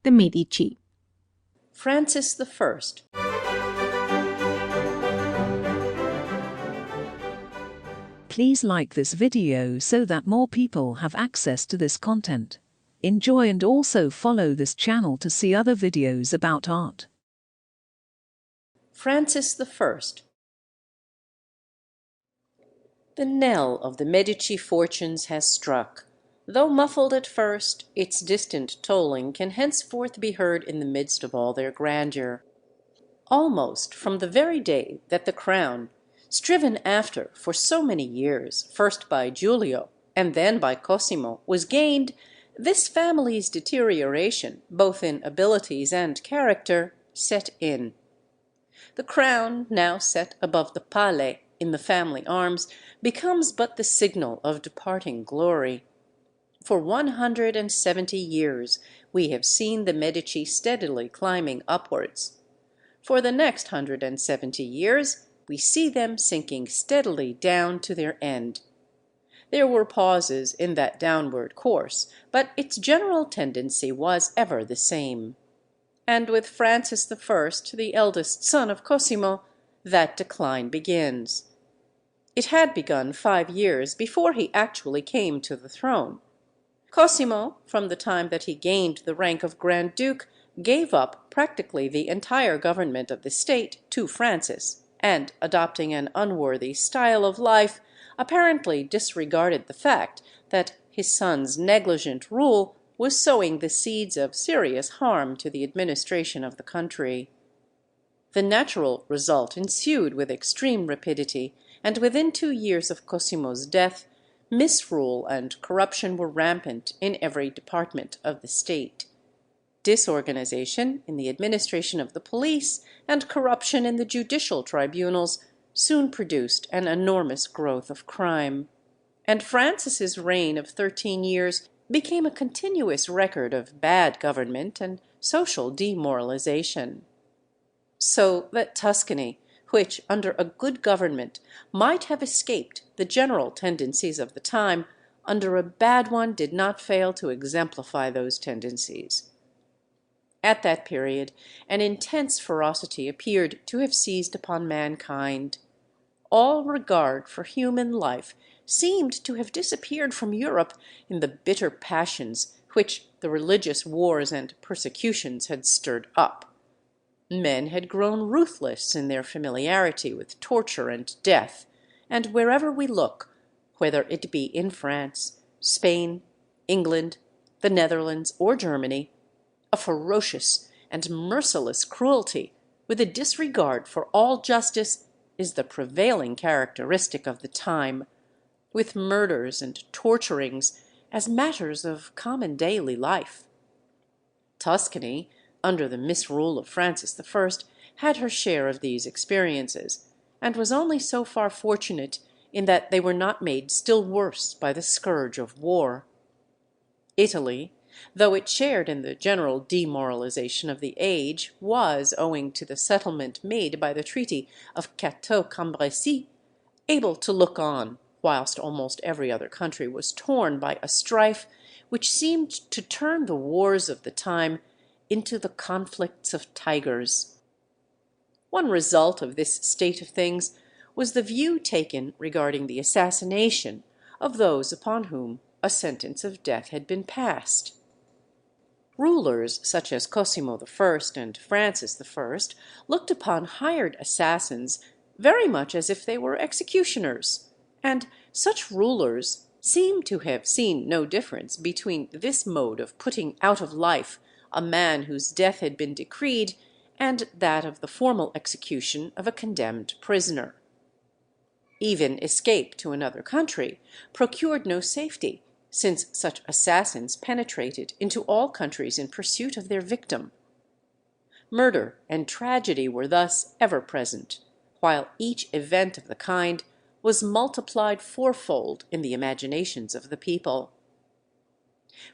the Medici. Francis I. Please like this video so that more people have access to this content. Enjoy and also follow this channel to see other videos about art. Francis I. The knell of the Medici fortunes has struck. Though muffled at first, its distant tolling can henceforth be heard in the midst of all their grandeur. Almost from the very day that the crown, striven after for so many years, first by Giulio and then by Cosimo, was gained, this family's deterioration, both in abilities and character, set in. The crown, now set above the pale in the family arms, becomes but the signal of departing glory. For 170 years we have seen the Medici steadily climbing upwards. For the next 170 years we see them sinking steadily down to their end. There were pauses in that downward course, but its general tendency was ever the same. And with Francis I, the eldest son of Cosimo, that decline begins. It had begun 5 years before he actually came to the throne. Cosimo, from the time that he gained the rank of Grand Duke, gave up practically the entire government of the state to Francis, and, adopting an unworthy style of life, apparently disregarded the fact that his son's negligent rule was sowing the seeds of serious harm to the administration of the country. The natural result ensued with extreme rapidity, and within 2 years of Cosimo's death, misrule and corruption were rampant in every department of the state. Disorganization in the administration of the police and corruption in the judicial tribunals soon produced an enormous growth of crime. And Francis's reign of 13 years became a continuous record of bad government and social demoralization. So that Tuscany, which under a good government might have escaped the general tendencies of the time, under a bad one did not fail to exemplify those tendencies. At that period an intense ferocity appeared to have seized upon mankind. All regard for human life seemed to have disappeared from Europe in the bitter passions which the religious wars and persecutions had stirred up. Men had grown ruthless in their familiarity with torture and death, and wherever we look, whether it be in France, Spain, England, the Netherlands, or Germany, a ferocious and merciless cruelty, with a disregard for all justice, is the prevailing characteristic of the time, with murders and torturings as matters of common daily life. Tuscany, under the misrule of Francis I, had her share of these experiences, and was only so far fortunate in that they were not made still worse by the scourge of war. Italy, though it shared in the general demoralization of the age, was, owing to the settlement made by the Treaty of Cateau-Cambrésis, able to look on whilst almost every other country was torn by a strife which seemed to turn the wars of the time into the conflicts of tigers. One result of this state of things was the view taken regarding the assassination of those upon whom a sentence of death had been passed. Rulers such as Cosimo I and Francis I looked upon hired assassins very much as if they were executioners, and such rulers seem to have seen no difference between this mode of putting out of life a man whose death had been decreed and that of the formal execution of a condemned prisoner. Even escape to another country procured no safety, since such assassins penetrated into all countries in pursuit of their victim. Murder and tragedy were thus ever present, while each event of the kind was multiplied fourfold in the imaginations of the people.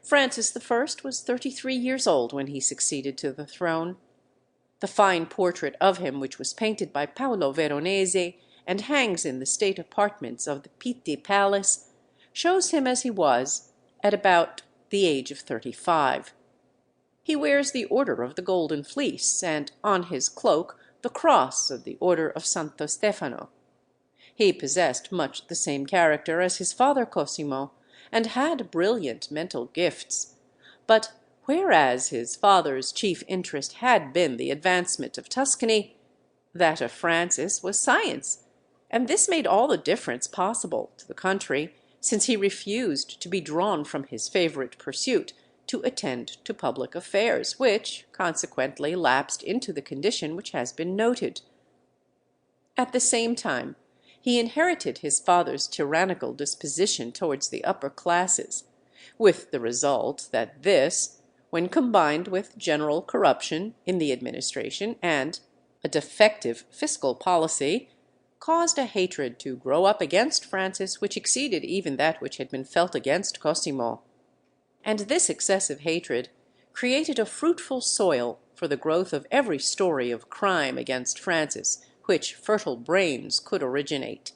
Francis I was 33 years old when he succeeded to the throne. The fine portrait of him, which was painted by Paolo Veronese and hangs in the state apartments of the Pitti Palace, shows him as he was at about the age of 35. he wears the Order of the Golden Fleece, and on his cloak the cross of the Order of Santo Stefano. He possessed much the same character as his father Cosimo, and had brilliant mental gifts. But whereas his father's chief interest had been the advancement of Tuscany, that of Francis was science, and this made all the difference possible to the country, since he refused to be drawn from his favorite pursuit to attend to public affairs, which consequently lapsed into the condition which has been noted. At the same time, he inherited his father's tyrannical disposition towards the upper classes, with the result that this, when combined with general corruption in the administration and a defective fiscal policy, caused a hatred to grow up against Francis which exceeded even that which had been felt against Cosimo. And this excessive hatred created a fruitful soil for the growth of every story of crime against Francis which fertile brains could originate.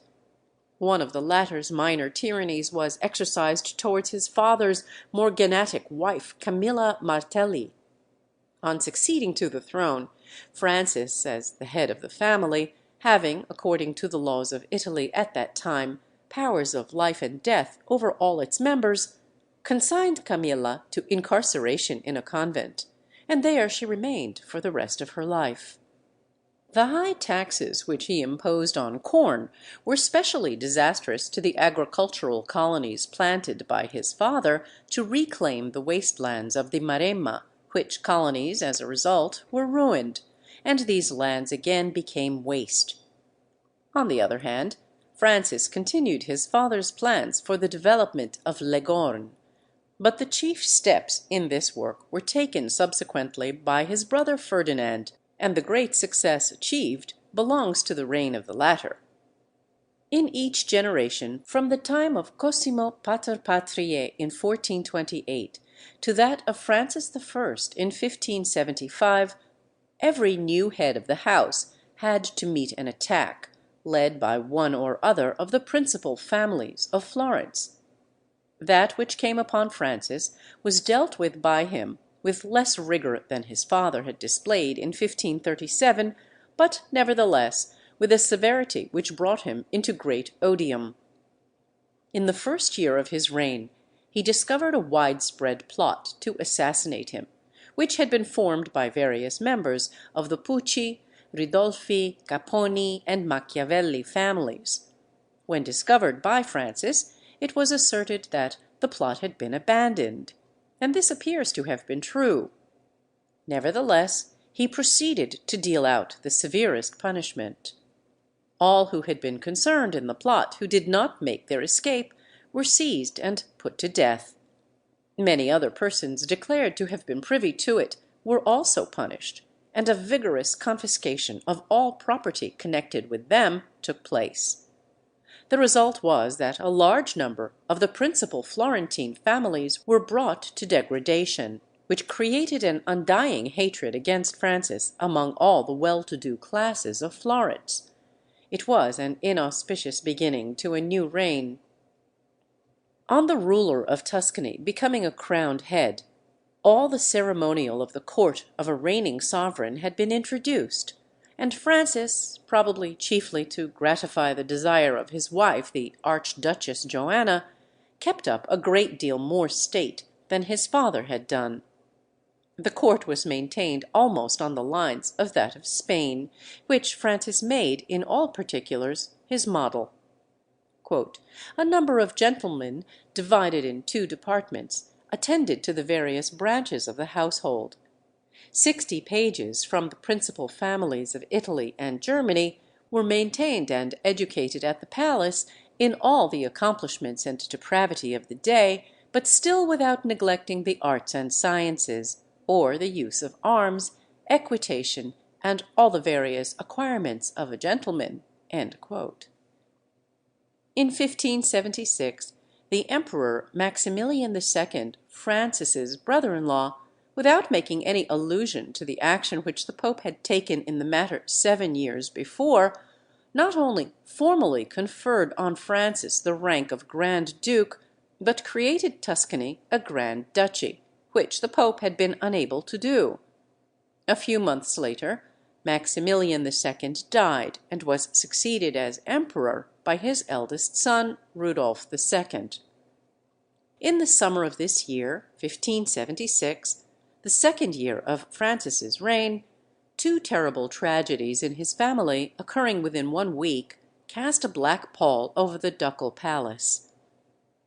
One of the latter's minor tyrannies was exercised towards his father's morganatic wife, Camilla Martelli. On succeeding to the throne, Francis, as the head of the family, having, according to the laws of Italy at that time, powers of life and death over all its members, consigned Camilla to incarceration in a convent, and there she remained for the rest of her life. The high taxes which he imposed on corn were specially disastrous to the agricultural colonies planted by his father to reclaim the waste lands of the Maremma, which colonies, as a result, were ruined, and these lands again became waste. On the other hand, Francis continued his father's plans for the development of Leghorn, but the chief steps in this work were taken subsequently by his brother Ferdinand, and the great success achieved belongs to the reign of the latter. In each generation, from the time of Cosimo Pater Patriae in 1428 to that of Francis I in 1575, every new head of the house had to meet an attack, led by one or other of the principal families of Florence. That which came upon Francis was dealt with by him with less rigor than his father had displayed in 1537, but nevertheless with a severity which brought him into great odium. In the first year of his reign he discovered a widespread plot to assassinate him, which had been formed by various members of the Pucci, Ridolfi, Capponi, and Machiavelli families. When discovered by Francis, it was asserted that the plot had been abandoned, and this appears to have been true. Nevertheless, he proceeded to deal out the severest punishment. All who had been concerned in the plot who did not make their escape were seized and put to death. Many other persons declared to have been privy to it were also punished, and a vigorous confiscation of all property connected with them took place. The result was that a large number of the principal Florentine families were brought to degradation, which created an undying hatred against Francis among all the well-to-do classes of Florence. It was an inauspicious beginning to a new reign. On the ruler of Tuscany becoming a crowned head, all the ceremonial of the court of a reigning sovereign had been introduced, and Francis, probably chiefly to gratify the desire of his wife, the Archduchess Joanna, kept up a great deal more state than his father had done. The court was maintained almost on the lines of that of Spain, which Francis made, in all particulars, his model. "A number of gentlemen, divided in 2 departments, attended to the various branches of the household. 60 pages from the principal families of Italy and Germany were maintained and educated at the palace in all the accomplishments and depravity of the day, but still without neglecting the arts and sciences, or the use of arms, equitation, and all the various acquirements of a gentleman." In 1576, the Emperor Maximilian II, Francis's brother-in-law, without making any allusion to the action which the Pope had taken in the matter 7 years before, not only formally conferred on Francis the rank of Grand Duke, but created Tuscany a Grand Duchy, which the Pope had been unable to do. A few months later, Maximilian II died and was succeeded as emperor by his eldest son, Rudolph II. In the summer of this year, 1576, the second year of Francis's reign, two terrible tragedies in his family, occurring within 1 week, cast a black pall over the ducal palace.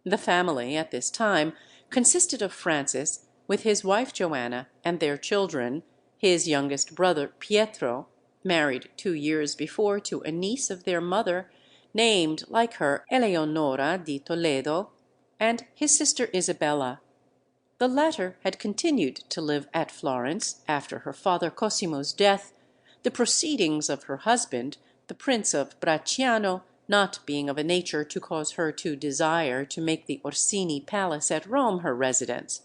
The family, at this time, consisted of Francis, with his wife Joanna, and their children, his youngest brother Pietro, married 2 years before to a niece of their mother, named, like her, Eleonora di Toledo, and his sister Isabella. The latter had continued to live at Florence after her father Cosimo's death, the proceedings of her husband, the Prince of Bracciano, not being of a nature to cause her to desire to make the Orsini Palace at Rome her residence.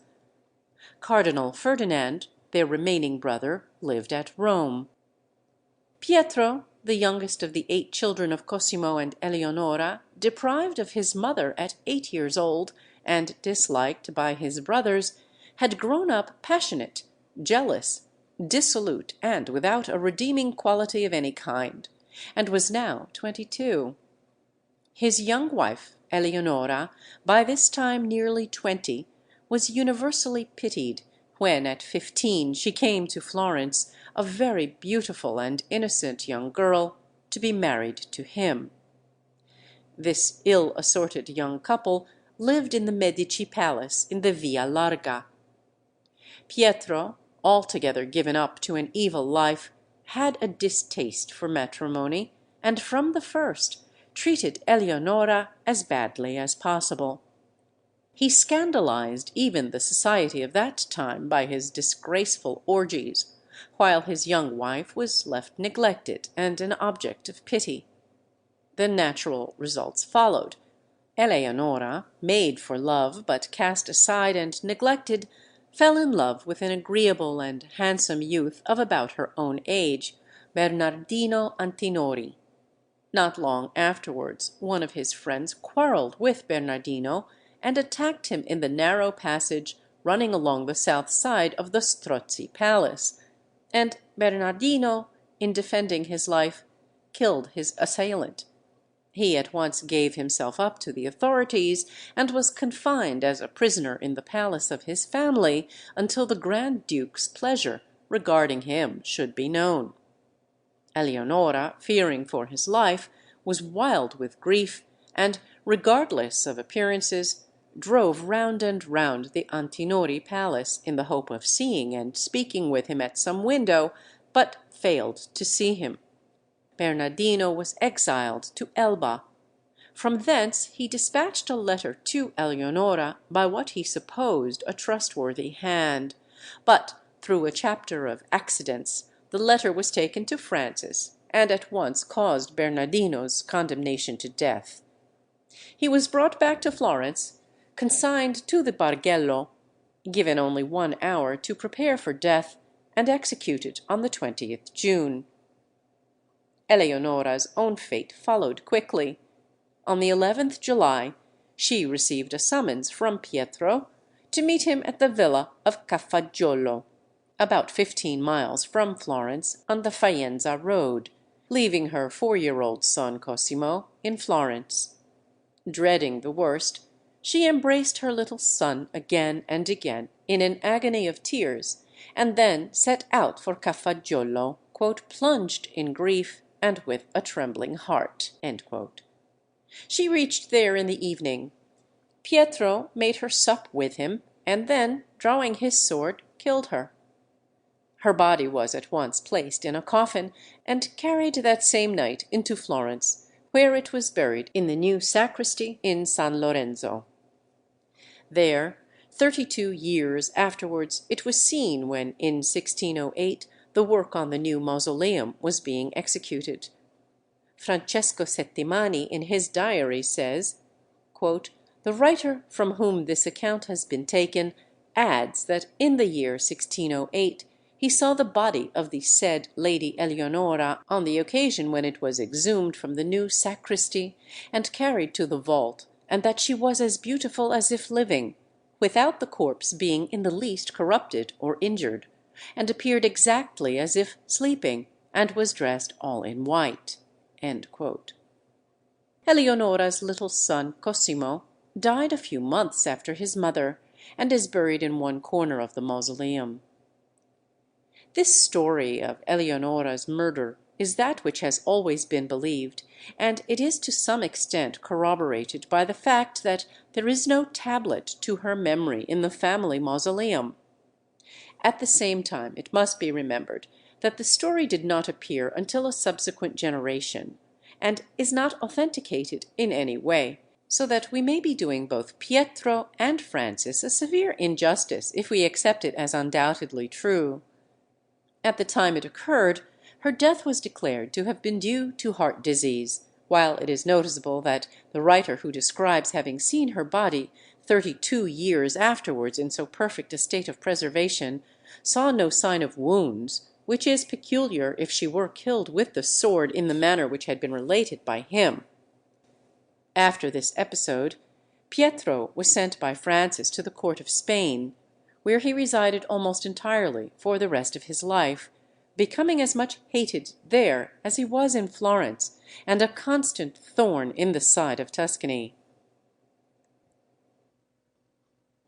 Cardinal Ferdinand, their remaining brother, lived at Rome. Pietro, the youngest of the 8 children of Cosimo and Eleonora, deprived of his mother at 8 years old, and disliked by his brothers, had grown up passionate, jealous, dissolute, and without a redeeming quality of any kind, and was now 22. His young wife, Eleonora, by this time nearly 20, was universally pitied when at 15 she came to Florence, a very beautiful and innocent young girl, to be married to him. This ill-assorted young couple lived in the Medici Palace in the Via Larga. Pietro, altogether given up to an evil life, had a distaste for matrimony, and from the first treated Eleonora as badly as possible. He scandalized even the society of that time by his disgraceful orgies, while his young wife was left neglected and an object of pity. The natural results followed. Eleonora, made for love, but cast aside and neglected, fell in love with an agreeable and handsome youth of about her own age, Bernardino Antinori. Not long afterwards, one of his friends quarrelled with Bernardino, and attacked him in the narrow passage running along the south side of the Strozzi Palace, and Bernardino, in defending his life, killed his assailant. He at once gave himself up to the authorities, and was confined as a prisoner in the palace of his family until the Grand Duke's pleasure regarding him should be known. Eleonora, fearing for his life, was wild with grief, and, regardless of appearances, drove round and round the Antinori palace in the hope of seeing and speaking with him at some window, but failed to see him. Bernardino was exiled to Elba. From thence he dispatched a letter to Eleonora by what he supposed a trustworthy hand, but through a chapter of accidents the letter was taken to Francis, and at once caused Bernardino's condemnation to death. He was brought back to Florence, consigned to the Bargello, given only 1 hour to prepare for death, and executed on the 20th June. Eleonora's own fate followed quickly. On the 11th July she received a summons from Pietro to meet him at the villa of Cafaggiolo, about 15 miles from Florence on the Faenza road, leaving her 4-year-old son Cosimo in Florence. Dreading the worst, she embraced her little son again and again in an agony of tears, and then set out for Cafaggiolo, "plunged in grief and with a trembling heart." She reached there in the evening. Pietro made her sup with him, and then, drawing his sword, killed her. Her body was at once placed in a coffin, and carried that same night into Florence, where it was buried in the new sacristy in San Lorenzo. There, 32 years afterwards, it was seen when, in 1608, the work on the new mausoleum was being executed. Francesco Settimani, in his diary, says, "The writer from whom this account has been taken adds that in the year 1608 he saw the body of the said Lady Eleonora on the occasion when it was exhumed from the new sacristy and carried to the vault, and that she was as beautiful as if living, without the corpse being in the least corrupted or injured, and appeared exactly as if sleeping, and was dressed all in white." Eleonora's little son Cosimo died a few months after his mother, and is buried in one corner of the mausoleum. This story of Eleonora's murder is that which has always been believed, and it is to some extent corroborated by the fact that there is no tablet to her memory in the family mausoleum. At the same time, it must be remembered that the story did not appear until a subsequent generation, and is not authenticated in any way, so that we may be doing both Pietro and Francis a severe injustice if we accept it as undoubtedly true. At the time it occurred, her death was declared to have been due to heart disease, while it is noticeable that the writer who describes having seen her body 32 years afterwards in so perfect a state of preservation saw no sign of wounds, which is peculiar if she were killed with the sword in the manner which had been related by him. After this episode, Pietro was sent by Francis to the court of Spain, where he resided almost entirely for the rest of his life, becoming as much hated there as he was in Florence, and a constant thorn in the side of Tuscany.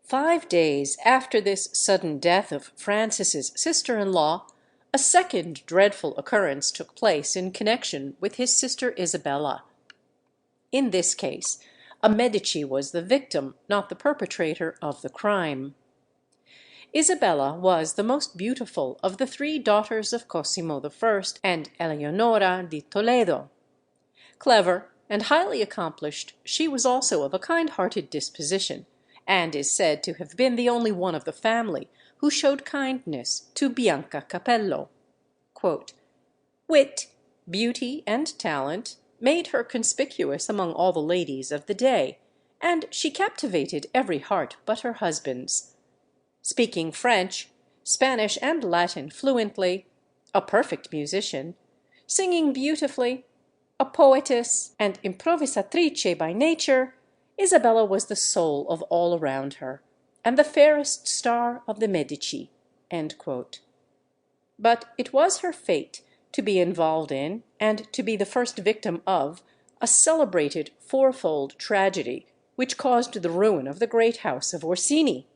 5 days after this sudden death of Francis's sister-in-law, a second dreadful occurrence took place in connection with his sister Isabella. In this case, a Medici was the victim, not the perpetrator, of the crime. Isabella was the most beautiful of the 3 daughters of Cosimo I and Eleanora di Toledo. Clever and highly accomplished, she was also of a kind-hearted disposition, and is said to have been the only one of the family who showed kindness to Bianca Capello. "Wit, beauty, and talent made her conspicuous among all the ladies of the day, and she captivated every heart but her husband's. Speaking French, Spanish, and Latin fluently, a perfect musician, singing beautifully, a poetess and improvisatrice by nature, Isabella was the soul of all around her, and the fairest star of the Medici." But it was her fate to be involved in, and to be the first victim of, a celebrated fourfold tragedy which caused the ruin of the great house of Orsini.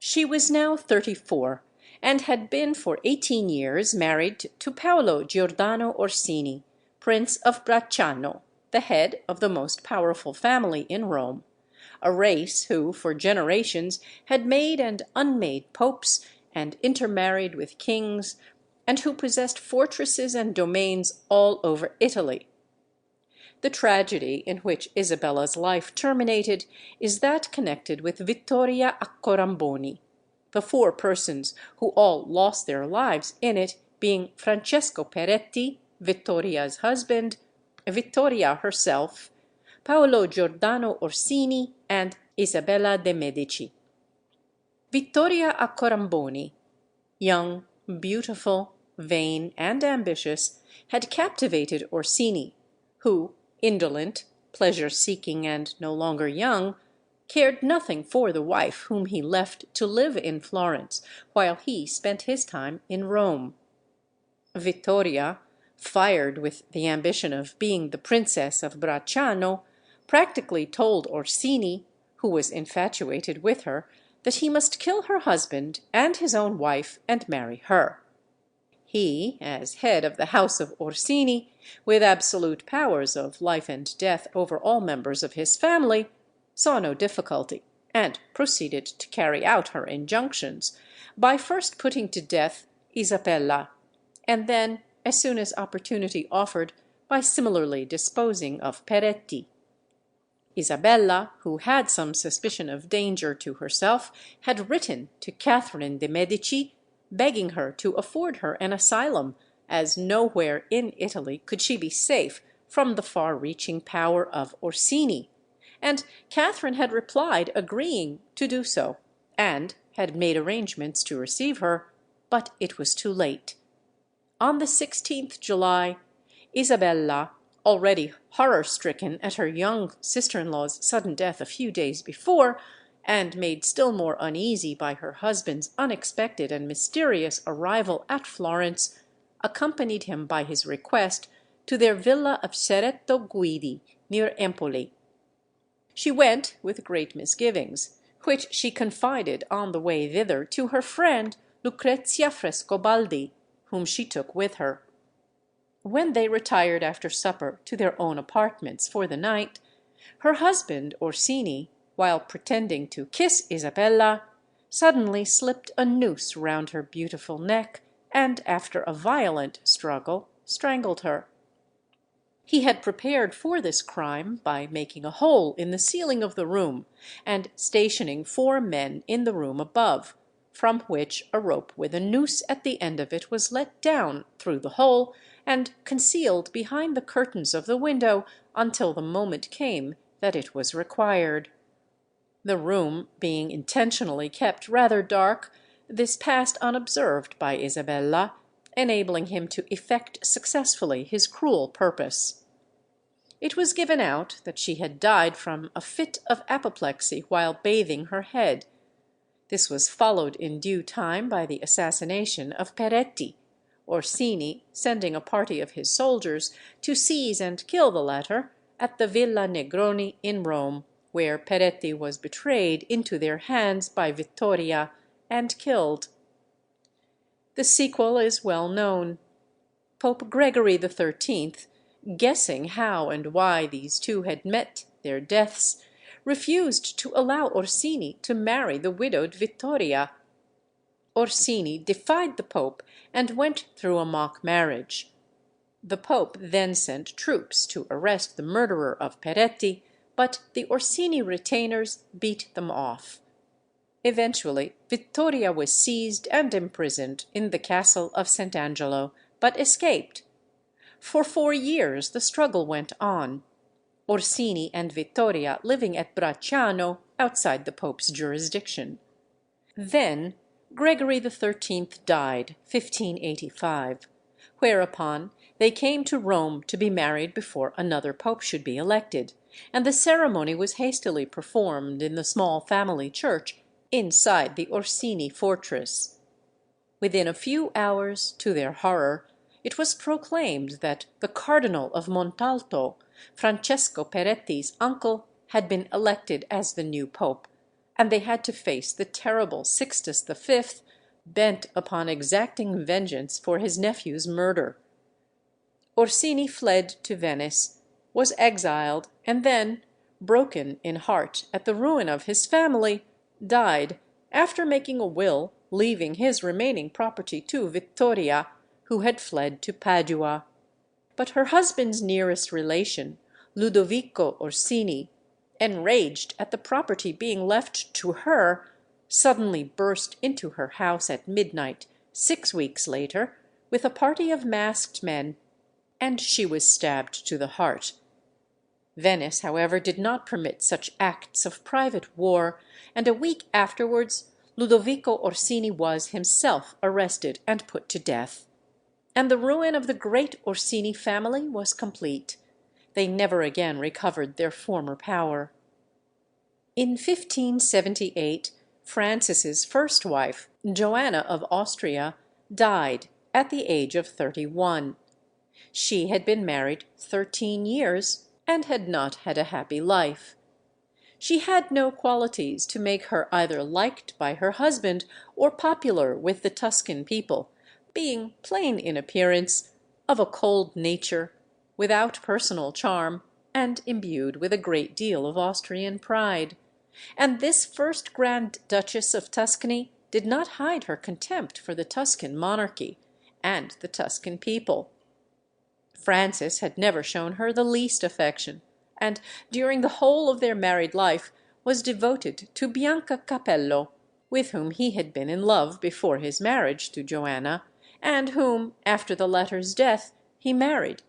She was now 34, and had been for 18 years married to Paolo Giordano Orsini, Prince of Bracciano, the head of the most powerful family in Rome, a race who for generations had made and unmade popes, and intermarried with kings, and who possessed fortresses and domains all over Italy. The tragedy in which Isabella's life terminated is that connected with Vittoria Accoramboni, the 4 persons who all lost their lives in it being Francesco Peretti, Vittoria's husband, Vittoria herself, Paolo Giordano Orsini, and Isabella de Medici. Vittoria Accoramboni, young, beautiful, vain, and ambitious, had captivated Orsini, who, indolent, pleasure-seeking, and no longer young, cared nothing for the wife whom he left to live in Florence, while he spent his time in Rome. Vittoria, fired with the ambition of being the Princess of Bracciano, practically told Orsini, who was infatuated with her, that he must kill her husband and his own wife and marry her. He, as head of the House of Orsini, with absolute powers of life and death over all members of his family, saw no difficulty, and proceeded to carry out her injunctions, by first putting to death Isabella, and then, as soon as opportunity offered, by similarly disposing of Peretti. Isabella, who had some suspicion of danger to herself, had written to Catherine de' Medici, begging her to afford her an asylum, as nowhere in Italy could she be safe from the far-reaching power of Orsini, and Catherine had replied agreeing to do so, and had made arrangements to receive her, but it was too late. On the 16th July, Isabella, already horror-stricken at her young sister-in-law's sudden death a few days before, and made still more uneasy by her husband's unexpected and mysterious arrival at Florence, accompanied him by his request to their villa of Cerreto Guidi, near Empoli. She went with great misgivings, which she confided on the way thither to her friend Lucrezia Frescobaldi, whom she took with her. When they retired after supper to their own apartments for the night, her husband Orsini, while pretending to kiss Isabella, suddenly slipped a noose round her beautiful neck, and, after a violent struggle, strangled her. He had prepared for this crime by making a hole in the ceiling of the room, and stationing 4 men in the room above, from which a rope with a noose at the end of it was let down through the hole, and concealed behind the curtains of the window until the moment came that it was required. The room being intentionally kept rather dark, this passed unobserved by Isabella, enabling him to effect successfully his cruel purpose. It was given out that she had died from a fit of apoplexy while bathing her head. This was followed in due time by the assassination of Peretti, Orsini sending a party of his soldiers to seize and kill the latter at the Villa Negroni in Rome, where Peretti was betrayed into their hands by Vittoria and killed. The sequel is well known. Pope Gregory XIII, guessing how and why these two had met their deaths, refused to allow Orsini to marry the widowed Vittoria. Orsini defied the pope and went through a mock marriage. The pope then sent troops to arrest the murderer of Peretti, but the Orsini retainers beat them off. Eventually, Vittoria was seized and imprisoned in the castle of St. Angelo, but escaped. For 4 years the struggle went on, Orsini and Vittoria living at Bracciano, outside the pope's jurisdiction. Then Gregory XIII died, 1585, whereupon they came to Rome to be married before another pope should be elected, and the ceremony was hastily performed in the small family church inside the Orsini fortress. Within a few hours, to their horror, it was proclaimed that the Cardinal of Montalto, Francesco Peretti's uncle, had been elected as the new pope, and they had to face the terrible Sixtus V, bent upon exacting vengeance for his nephew's murder. Orsini fled to Venice, was exiled, and then, broken in heart at the ruin of his family, died after making a will leaving his remaining property to Vittoria, who had fled to Padua. But her husband's nearest relation, Ludovico Orsini, enraged at the property being left to her, suddenly burst into her house at midnight 6 weeks later with a party of masked men, and she was stabbed to the heart. Venice, however, did not permit such acts of private war, and a week afterwards Ludovico Orsini was himself arrested and put to death. And the ruin of the great Orsini family was complete. They never again recovered their former power. In 1578, Francis's first wife, Joanna of Austria, died at the age of 31. She had been married 13 years and had not had a happy life. She had no qualities to make her either liked by her husband or popular with the Tuscan people, being plain in appearance, of a cold nature, without personal charm, and imbued with a great deal of Austrian pride. And this first Grand Duchess of Tuscany did not hide her contempt for the Tuscan monarchy and the Tuscan people. Francis had never shown her the least affection, and during the whole of their married life was devoted to Bianca Capello, with whom he had been in love before his marriage to Joanna, and whom, after the latter's death, he married,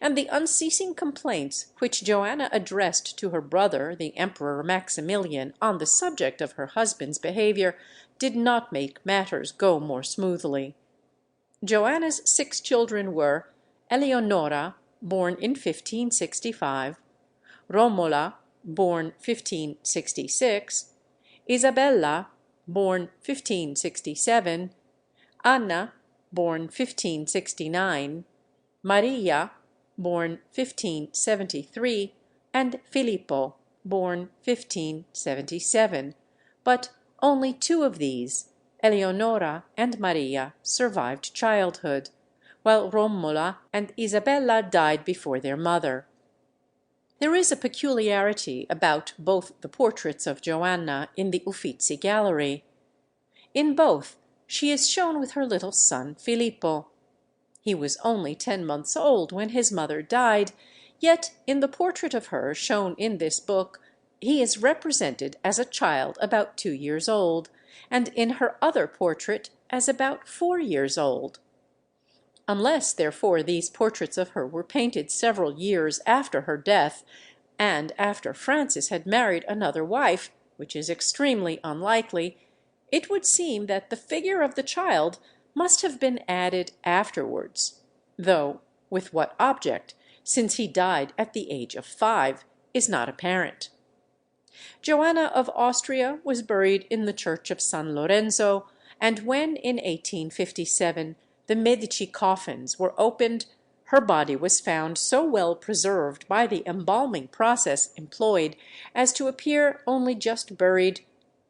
and the unceasing complaints which Joanna addressed to her brother, the Emperor Maximilian, on the subject of her husband's behaviour, did not make matters go more smoothly. Joanna's 6 children were Eleonora, born in 1565, Romola, born 1566, Isabella, born 1567, Anna, born 1569, Maria, born 1573, and Filippo, born 1577, but only two of these, Eleonora and Maria, survived childhood, while Romola and Isabella died before their mother. There is a peculiarity about both the portraits of Joanna in the Uffizi Gallery. In both she is shown with her little son Filippo. He was only 10 months old when his mother died, yet in the portrait of her shown in this book he is represented as a child about 2 years old, and in her other portrait as about 4 years old. Unless, therefore, these portraits of her were painted several years after her death, and after Francis had married another wife, which is extremely unlikely, it would seem that the figure of the child must have been added afterwards, though with what object, since he died at the age of 5, is not apparent. Joanna of Austria was buried in the church of San Lorenzo, and when in 1857 the Medici coffins were opened, her body was found so well preserved by the embalming process employed as to appear only just buried,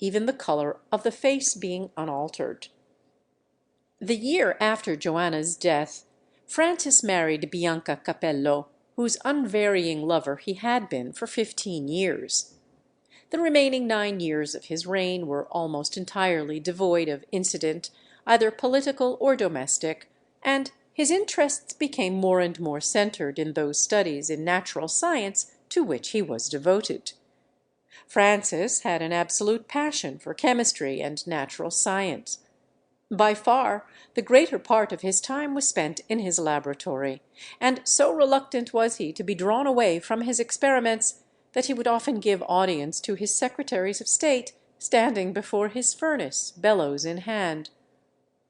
even the color of the face being unaltered. The year after Joanna's death, Francis married Bianca Capello, whose unvarying lover he had been for 15 years. The remaining 9 years of his reign were almost entirely devoid of incident, either political or domestic, and his interests became more and more centered in those studies in natural science to which he was devoted. Francis had an absolute passion for chemistry and natural science. By far the greater part of his time was spent in his laboratory, and so reluctant was he to be drawn away from his experiments that he would often give audience to his secretaries of state standing before his furnace, bellows in hand.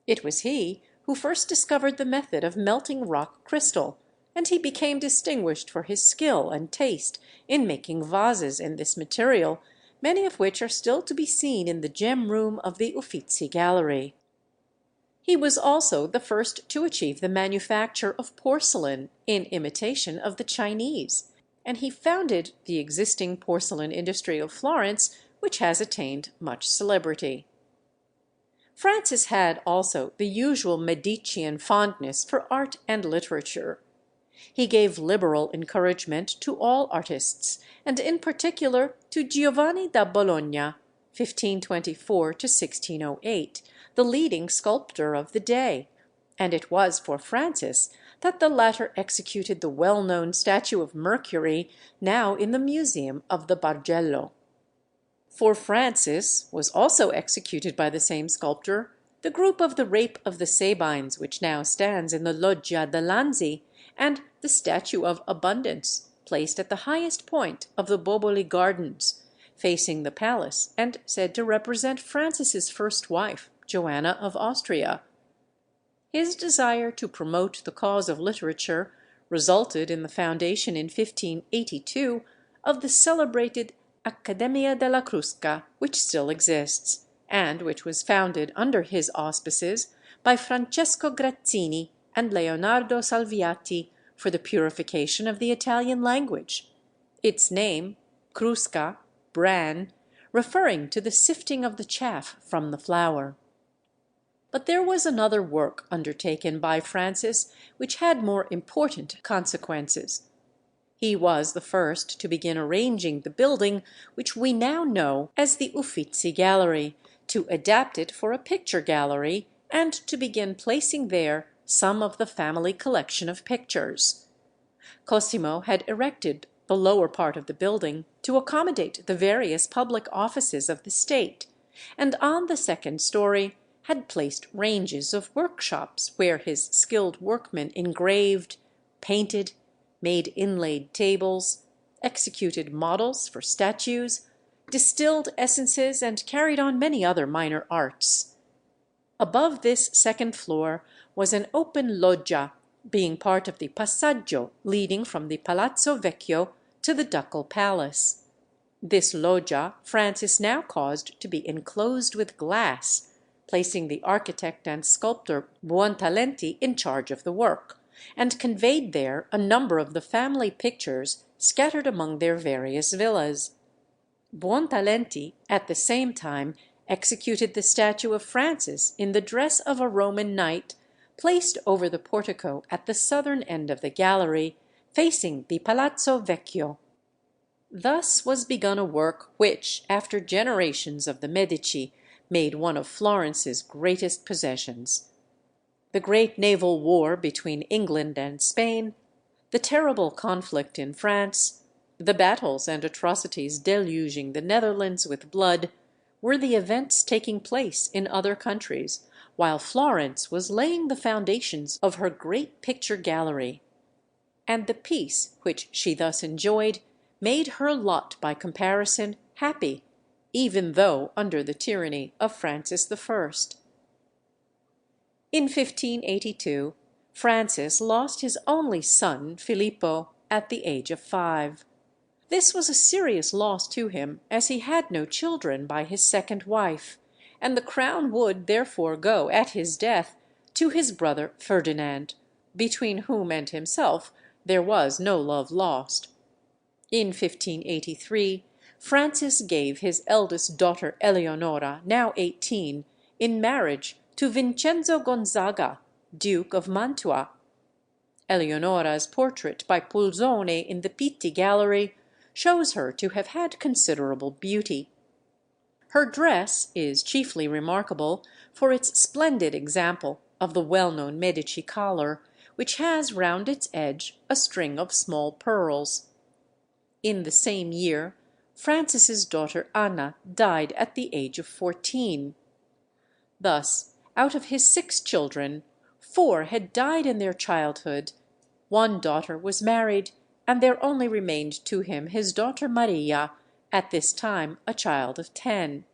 It was he who first discovered the method of melting rock crystal, and he became distinguished for his skill and taste in making vases in this material, many of which are still to be seen in the gem room of the Uffizi Gallery. He was also the first to achieve the manufacture of porcelain in imitation of the Chinese, and he founded the existing porcelain industry of Florence, which has attained much celebrity. Francis had also the usual Medician fondness for art and literature. He gave liberal encouragement to all artists, and in particular to Giovanni da Bologna (1524 1608), the leading sculptor of the day, and it was for Francis that the latter executed the well-known statue of Mercury, now in the museum of the Bargello. For Francis was also executed by the same sculptor the group of the Rape of the Sabines, which now stands in the Loggia de' Lanzi, and the statue of Abundance, placed at the highest point of the Boboli Gardens, facing the palace, and said to represent Francis's first wife, Joanna of Austria. His desire to promote the cause of literature resulted in the foundation in 1582 of the celebrated Accademia della Crusca, which still exists, and which was founded under his auspices by Francesco Grazzini and Leonardo Salviati for the purification of the Italian language, its name, Crusca, bran, referring to the sifting of the chaff from the flour. But there was another work undertaken by Francis which had more important consequences. He was the first to begin arranging the building which we now know as the Uffizi Gallery, to adapt it for a picture gallery, and to begin placing there some of the family collection of pictures. Cosimo had erected the lower part of the building to accommodate the various public offices of the state, and on the second story had placed ranges of workshops where his skilled workmen engraved, painted, made inlaid tables, executed models for statues, distilled essences, and carried on many other minor arts. Above this second floor was an open loggia, being part of the passaggio leading from the Palazzo Vecchio to the Ducal Palace. This loggia Francis now caused to be enclosed with glass, placing the architect and sculptor Buontalenti in charge of the work, and conveyed there a number of the family pictures scattered among their various villas. Buontalenti, at the same time, executed the statue of Francis in the dress of a Roman knight, placed over the portico at the southern end of the gallery, facing the Palazzo Vecchio. Thus was begun a work which, after generations of the Medici, made one of Florence's greatest possessions. The great naval war between England and Spain, the terrible conflict in France, the battles and atrocities deluging the Netherlands with blood, were the events taking place in other countries, while Florence was laying the foundations of her great picture gallery. And the peace which she thus enjoyed made her lot by comparison happy, even though under the tyranny of Francis I. In 1582, Francis lost his only son, Filippo, at the age of 5. This was a serious loss to him, as he had no children by his second wife, and the crown would therefore go at his death to his brother Ferdinand, between whom and himself there was no love lost. In 1583, Francis gave his eldest daughter Eleonora, now 18, in marriage to Vincenzo Gonzaga, Duke of Mantua. Eleonora's portrait by Pulzone in the Pitti Gallery shows her to have had considerable beauty. Her dress is chiefly remarkable for its splendid example of the well-known Medici collar, which has round its edge a string of small pearls. In the same year, Francis's daughter Anna died at the age of 14. Thus, out of his 6 children, 4 had died in their childhood, 1 daughter was married, and there only remained to him his daughter Maria, at this time a child of 10.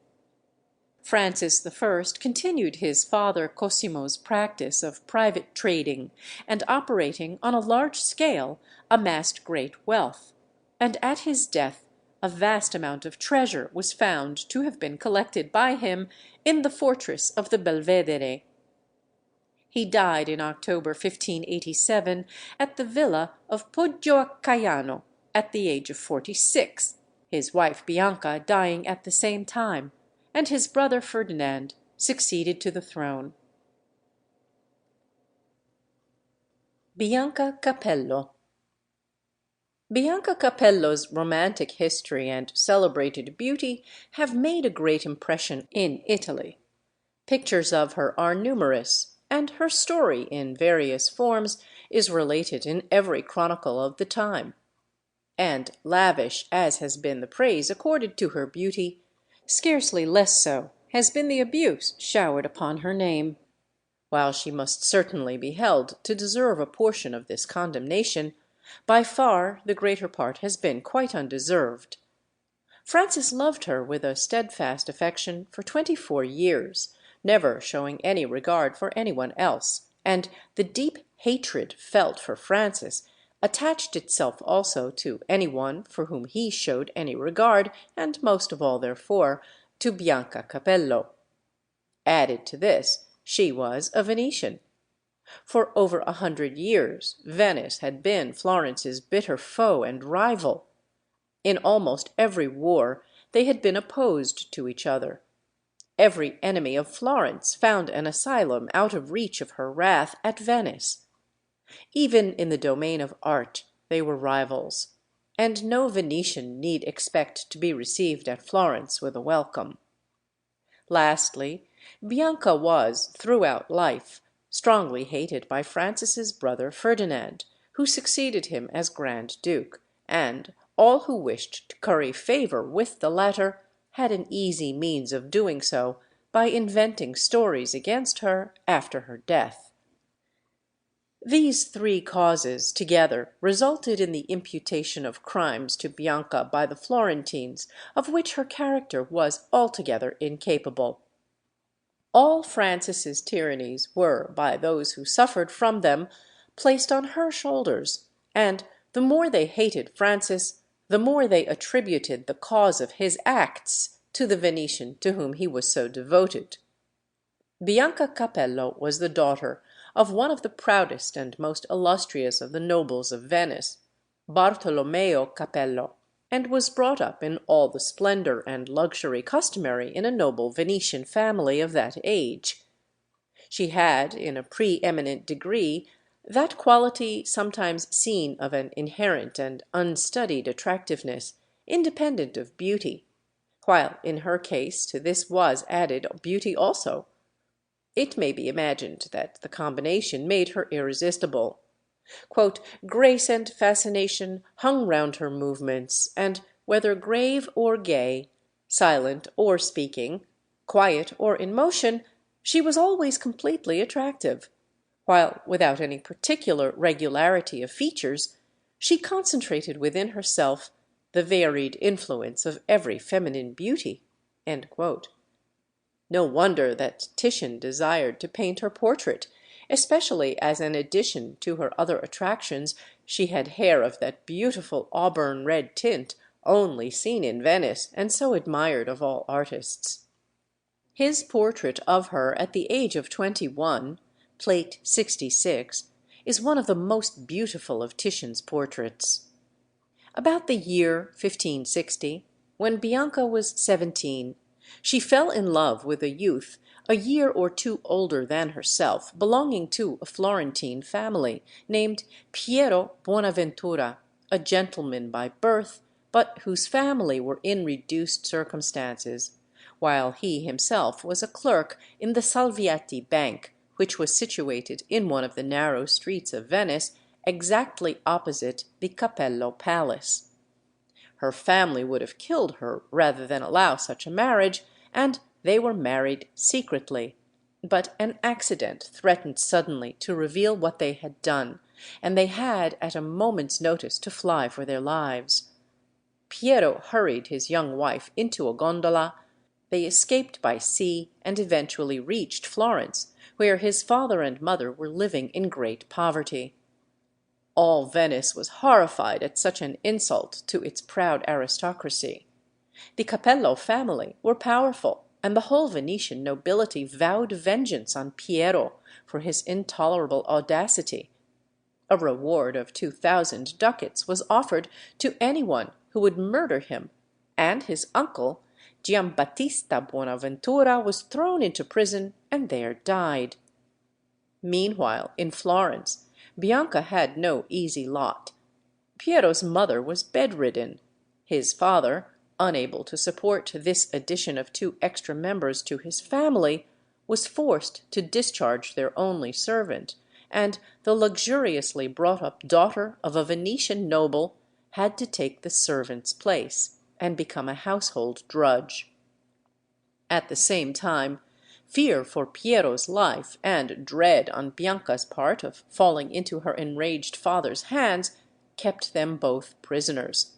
Francis I continued his father Cosimo's practice of private trading, and operating on a large scale amassed great wealth, and at his death a vast amount of treasure was found to have been collected by him in the fortress of the Belvedere. He died in October 1587 at the villa of Poggio a Caiano at the age of 46, his wife Bianca dying at the same time, and his brother Ferdinand succeeded to the throne. Bianca Capello. Bianca Capello's romantic history and celebrated beauty have made a great impression in Italy. Pictures of her are numerous, and her story, in various forms, is related in every chronicle of the time. And lavish as has been the praise accorded to her beauty, scarcely less so has been the abuse showered upon her name. While she must certainly be held to deserve a portion of this condemnation, by far the greater part has been quite undeserved. Francis loved her with a steadfast affection for 24 years, never showing any regard for anyone else, and the deep hatred felt for Francis attached itself also to anyone for whom he showed any regard, and most of all, therefore, to Bianca Capello. Added to this, she was a Venetian. For over 100 years Venice had been Florence's bitter foe and rival. In almost every war they had been opposed to each other. Every enemy of Florence found an asylum out of reach of her wrath at Venice. Even in the domain of art they were rivals, and no Venetian need expect to be received at Florence with a welcome. Lastly, Bianca was, throughout life, strongly hated by Francis's brother Ferdinand, who succeeded him as Grand Duke, and all who wished to curry favour with the latter had an easy means of doing so by inventing stories against her after her death. These 3 causes together resulted in the imputation of crimes to Bianca by the Florentines, of which her character was altogether incapable. All Francis's tyrannies were, by those who suffered from them, placed on her shoulders, and the more they hated Francis, the more they attributed the cause of his acts to the Venetian to whom he was so devoted. Bianca Capello was the daughter of one of the proudest and most illustrious of the nobles of Venice, Bartolomeo Capello, and was brought up in all the splendor and luxury customary in a noble Venetian family of that age. She had, in a pre-eminent degree, that quality sometimes seen of an inherent and unstudied attractiveness, independent of beauty, while in her case to this was added beauty also. It may be imagined that the combination made her irresistible. "Grace and fascination hung round her movements, and whether grave or gay, silent or speaking, quiet or in motion, she was always completely attractive, while without any particular regularity of features, she concentrated within herself the varied influence of every feminine beauty." No wonder that Titian desired to paint her portrait, especially as an addition to her other attractions she had hair of that beautiful auburn red tint only seen in Venice and so admired of all artists. His portrait of her at the age of 21, Plate 66, is one of the most beautiful of Titian's portraits. About the year 1560, when Bianca was 17, she fell in love with a youth a year or two older than herself, belonging to a Florentine family, named Piero Buonaventura, a gentleman by birth, but whose family were in reduced circumstances, while he himself was a clerk in the Salviati Bank, which was situated in one of the narrow streets of Venice, exactly opposite the Capello Palace. Her family would have killed her rather than allow such a marriage, and they were married secretly. But an accident threatened suddenly to reveal what they had done, and they had at a moment's notice to fly for their lives. Piero hurried his young wife into a gondola. They escaped by sea and eventually reached Florence, where his father and mother were living in great poverty. All Venice was horrified at such an insult to its proud aristocracy. The Capello family were powerful, and the whole Venetian nobility vowed vengeance on Piero for his intolerable audacity. A reward of 2,000 ducats was offered to anyone who would murder him, and his uncle, Giambattista Buonaventura, was thrown into prison and there died. Meanwhile, in Florence, Bianca had no easy lot. Piero's mother was bedridden. His father, unable to support this addition of 2 extra members to his family, was forced to discharge their only servant, and the luxuriously brought-up daughter of a Venetian noble had to take the servant's place and become a household drudge. At the same time, fear for Piero's life and dread on Bianca's part of falling into her enraged father's hands kept them both prisoners.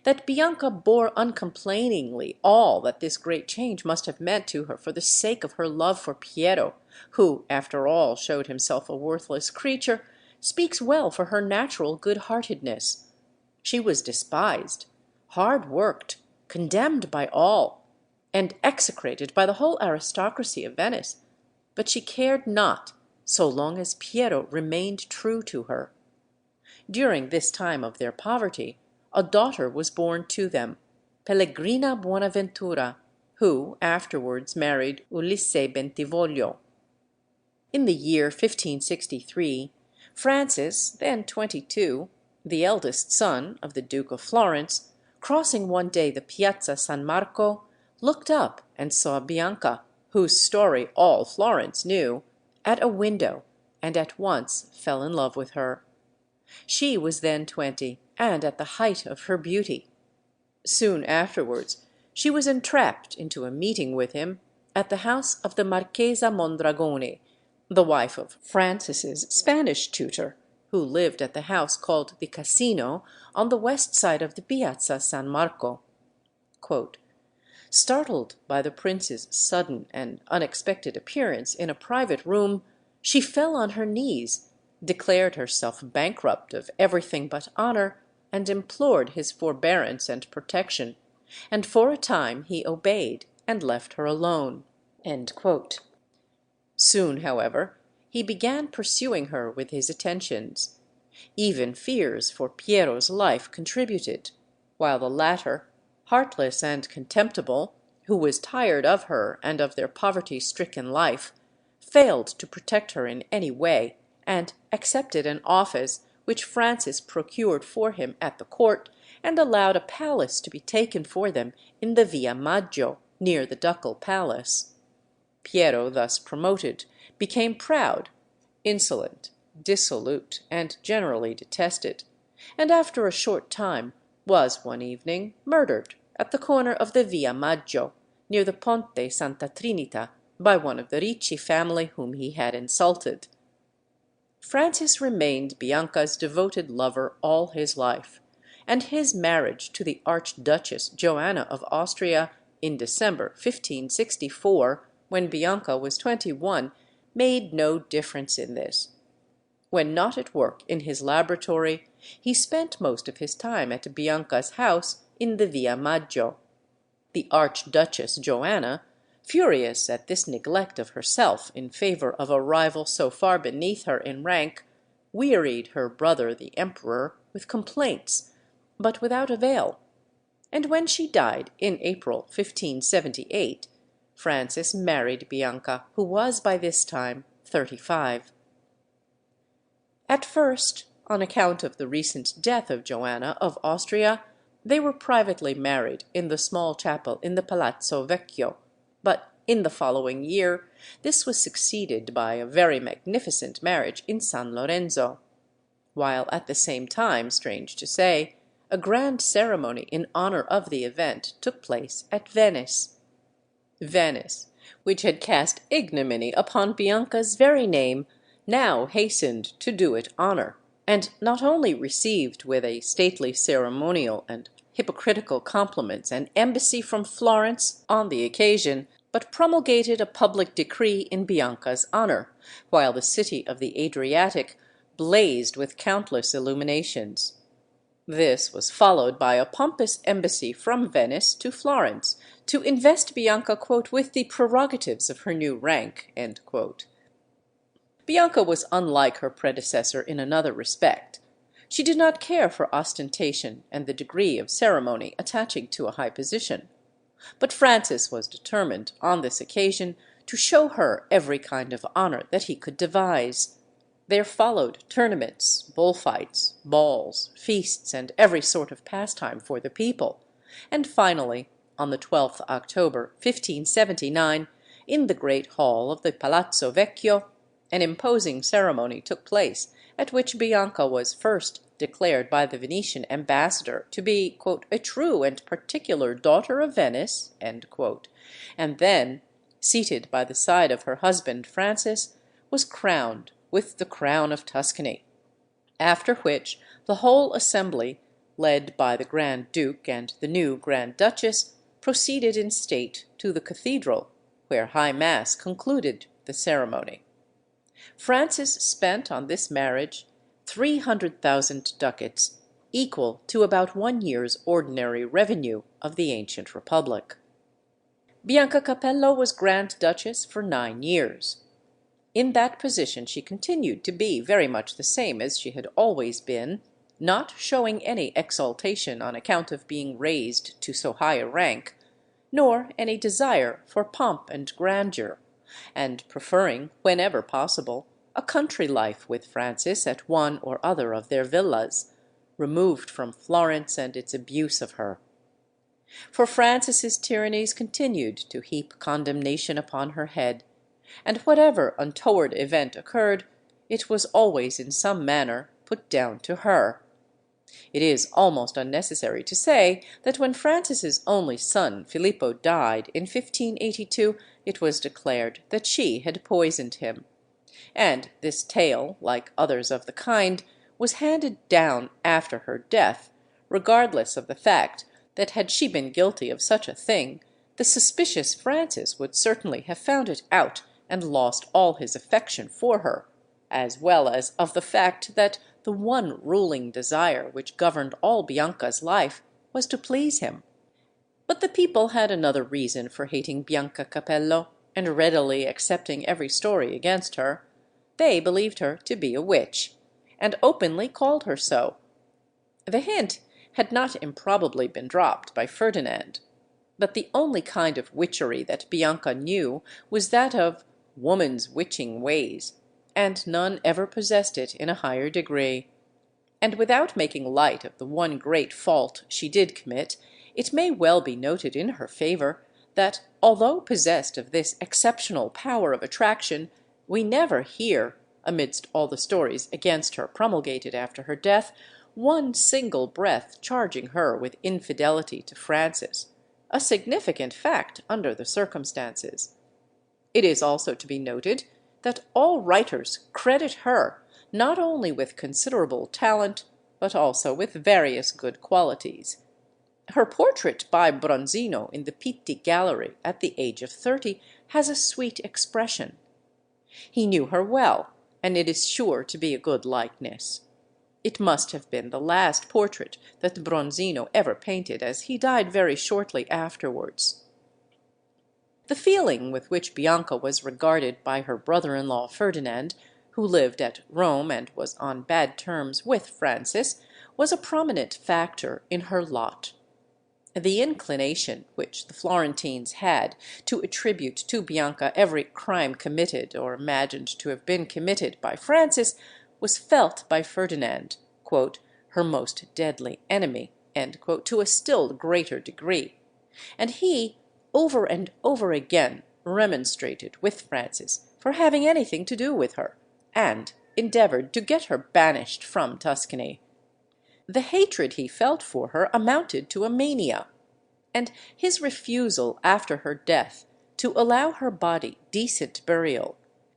That Bianca bore uncomplainingly all that this great change must have meant to her for the sake of her love for Piero, who, after all, showed himself a worthless creature, speaks well for her natural good-heartedness. She was despised, hard-worked, condemned by all, and execrated by the whole aristocracy of Venice, but she cared not so long as Piero remained true to her. During this time of their poverty, a daughter was born to them, Pellegrina Buonaventura, who afterwards married Ulisse Bentivoglio. In the year 1563, Francis, then 22, the eldest son of the Duke of Florence, crossing one day the Piazza San Marco, looked up and saw Bianca, whose story all Florence knew, at a window, and at once fell in love with her. She was then 20, and at the height of her beauty. Soon afterwards she was entrapped into a meeting with him at the house of the Marchesa Mondragone, the wife of Francis's Spanish tutor, who lived at the house called the Casino on the west side of the Piazza San Marco. Startled by the prince's sudden and unexpected appearance in a private room, she fell on her knees, declared herself bankrupt of everything but honor, and implored his forbearance and protection, and for a time he obeyed and left her alone." End quote. Soon, however, he began pursuing her with his attentions. Even fears for Piero's life contributed, while the latter, heartless and contemptible, who was tired of her and of their poverty-stricken life, failed to protect her in any way, and accepted an office which Francis procured for him at the court, and allowed a palace to be taken for them in the Via Maggio, near the Ducal Palace. Piero, thus promoted, became proud, insolent, dissolute, and generally detested, and after a short time was one evening murdered at the corner of the Via Maggio, near the Ponte Santa Trinita, by one of the Ricci family whom he had insulted. Francis remained Bianca's devoted lover all his life, and his marriage to the Archduchess Joanna of Austria in December 1564, when Bianca was 21, made no difference in this. When not at work in his laboratory, he spent most of his time at Bianca's house in the Via Maggio. The Archduchess Joanna, furious at this neglect of herself in favor of a rival so far beneath her in rank, wearied her brother the emperor with complaints, but without avail, and when she died in April 1578, Francis married Bianca, who was by this time 35. At first, on account of the recent death of Joanna of Austria, they were privately married in the small chapel in the Palazzo Vecchio, but in the following year this was succeeded by a very magnificent marriage in San Lorenzo, while at the same time, strange to say, a grand ceremony in honor of the event took place at Venice. Venice, which had cast ignominy upon Bianca's very name, now hastened to do it honor, and not only received with a stately ceremonial and hypocritical compliments an embassy from Florence on the occasion, but promulgated a public decree in Bianca's honor, while the city of the Adriatic blazed with countless illuminations. This was followed by a pompous embassy from Venice to Florence, to invest Bianca, quote, "with the prerogatives of her new rank." End quote. Bianca was unlike her predecessor in another respect. She did not care for ostentation and the degree of ceremony attaching to a high position. But Francis was determined, on this occasion, to show her every kind of honor that he could devise. There followed tournaments, bullfights, balls, feasts, and every sort of pastime for the people, and finally, on the 12th October 1579, in the great hall of the Palazzo Vecchio, an imposing ceremony took place, at which Bianca was first declared by the Venetian ambassador to be, quote, "a true and particular daughter of Venice," end quote, and then, seated by the side of her husband Francis, was crowned with the crown of Tuscany, after which the whole assembly, led by the Grand Duke and the new Grand Duchess, proceeded in state to the cathedral, where high mass concluded the ceremony. Francis spent on this marriage 300,000 ducats, equal to about 1 year's ordinary revenue of the ancient republic. Bianca Capello was Grand Duchess for 9 years. In that position she continued to be very much the same as she had always been, not showing any exultation on account of being raised to so high a rank, nor any desire for pomp and grandeur, and preferring, whenever possible, a country life with Francis at one or other of their villas, removed from Florence and its abuse of her. For Francis's tyrannies continued to heap condemnation upon her head, and whatever untoward event occurred, it was always in some manner put down to her. It is almost unnecessary to say that when Francis's only son Filippo died in 1582, it was declared that she had poisoned him. And this tale, like others of the kind, was handed down after her death, regardless of the fact that had she been guilty of such a thing, the suspicious Francis would certainly have found it out and lost all his affection for her, as well as of the fact that the one ruling desire which governed all Bianca's life was to please him. But the people had another reason for hating Bianca Capello, and readily accepting every story against her. They believed her to be a witch, and openly called her so. The hint had not improbably been dropped by Ferdinand. But the only kind of witchery that Bianca knew was that of woman's witching ways, and none ever possessed it in a higher degree. And without making light of the one great fault she did commit, it may well be noted in her favor that, although possessed of this exceptional power of attraction, we never hear, amidst all the stories against her promulgated after her death, one single breath charging her with infidelity to Francis, a significant fact under the circumstances. It is also to be noted that all writers credit her not only with considerable talent, but also with various good qualities. Her portrait by Bronzino in the Pitti Gallery at the age of 30 has a sweet expression. He knew her well, and it is sure to be a good likeness. It must have been the last portrait that Bronzino ever painted, as he died very shortly afterwards. The feeling with which Bianca was regarded by her brother-in-law Ferdinand, who lived at Rome and was on bad terms with Francis, was a prominent factor in her lot. The inclination which the Florentines had to attribute to Bianca every crime committed or imagined to have been committed by Francis was felt by Ferdinand, "her most deadly enemy," to a still greater degree, and he over and over again remonstrated with Francis for having anything to do with her, and endeavoured to get her banished from Tuscany. The hatred he felt for her amounted to a mania, and his refusal after her death to allow her body decent burial,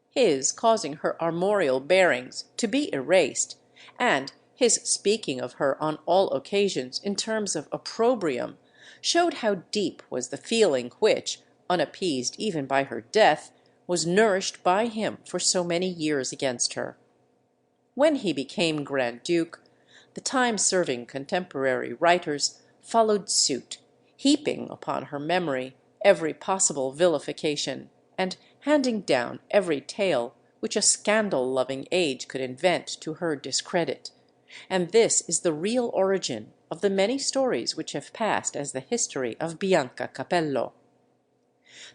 his causing her armorial bearings to be erased, and his speaking of her on all occasions in terms of opprobrium, showed how deep was the feeling which, unappeased even by her death, was nourished by him for so many years against her. When he became Grand Duke, the time-serving contemporary writers followed suit, heaping upon her memory every possible vilification, and handing down every tale which a scandal-loving age could invent to her discredit, and this is the real origin of the many stories which have passed as the history of Bianca Capello.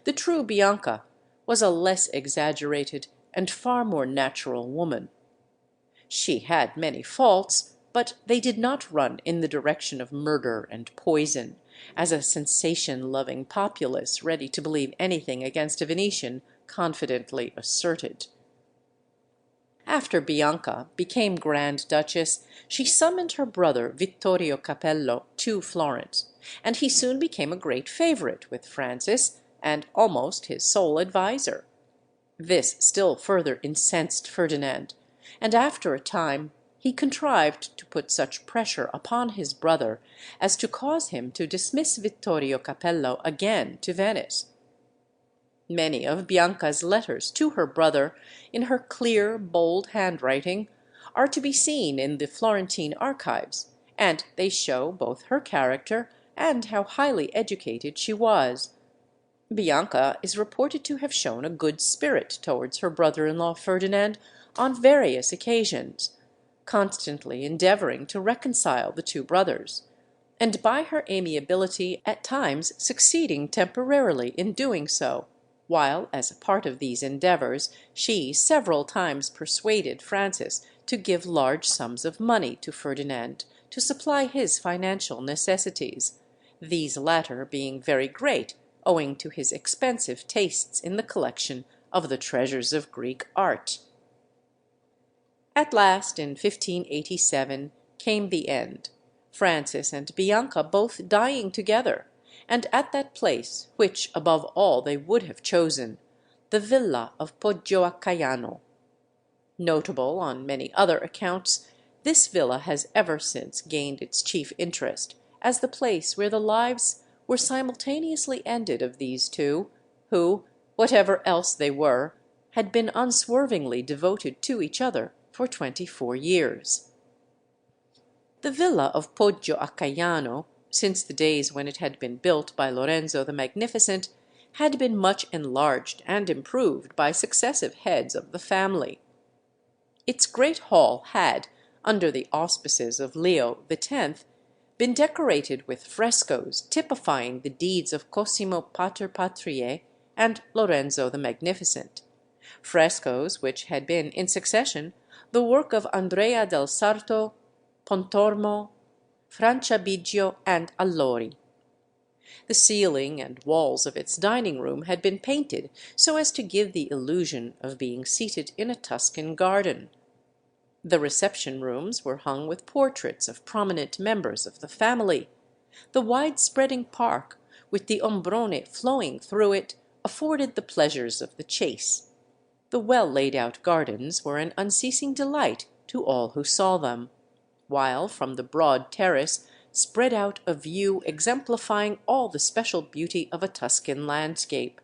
The true Bianca was a less exaggerated and far more natural woman. She had many faults, but they did not run in the direction of murder and poison, as a sensation-loving populace ready to believe anything against a Venetian confidently asserted. After Bianca became Grand Duchess, she summoned her brother Vittorio Capello to Florence, and he soon became a great favourite with Francis, and almost his sole adviser. This still further incensed Ferdinand, and after a time he contrived to put such pressure upon his brother as to cause him to dismiss Vittorio Capello again to Venice. Many of Bianca's letters to her brother, in her clear, bold handwriting, are to be seen in the Florentine archives, and they show both her character and how highly educated she was. Bianca is reported to have shown a good spirit towards her brother-in-law Ferdinand on various occasions, constantly endeavouring to reconcile the two brothers, and by her amiability at times succeeding temporarily in doing so, while, as a part of these endeavours, she several times persuaded Francis to give large sums of money to Ferdinand to supply his financial necessities, these latter being very great owing to his expensive tastes in the collection of the treasures of Greek art. At last, in 1587, came the end, Francis and Bianca both dying together, and at that place which above all they would have chosen, the villa of Poggio a Caiano. Notable on many other accounts, this villa has ever since gained its chief interest as the place where the lives were simultaneously ended of these two, who, whatever else they were, had been unswervingly devoted to each other for 24 years. The villa of Poggio a Caiano, since the days when it had been built by Lorenzo the Magnificent, had been much enlarged and improved by successive heads of the family. Its great hall had, under the auspices of Leo X, been decorated with frescoes typifying the deeds of Cosimo Pater Patriae and Lorenzo the Magnificent, frescoes which had been in succession the work of Andrea del Sarto, Pontormo, Franciabigio, and Allori. The ceiling and walls of its dining room had been painted so as to give the illusion of being seated in a Tuscan garden. The reception rooms were hung with portraits of prominent members of the family. The wide-spreading park, with the Ombrone flowing through it, afforded the pleasures of the chase. The well-laid-out gardens were an unceasing delight to all who saw them, while from the broad terrace spread out a view exemplifying all the special beauty of a Tuscan landscape.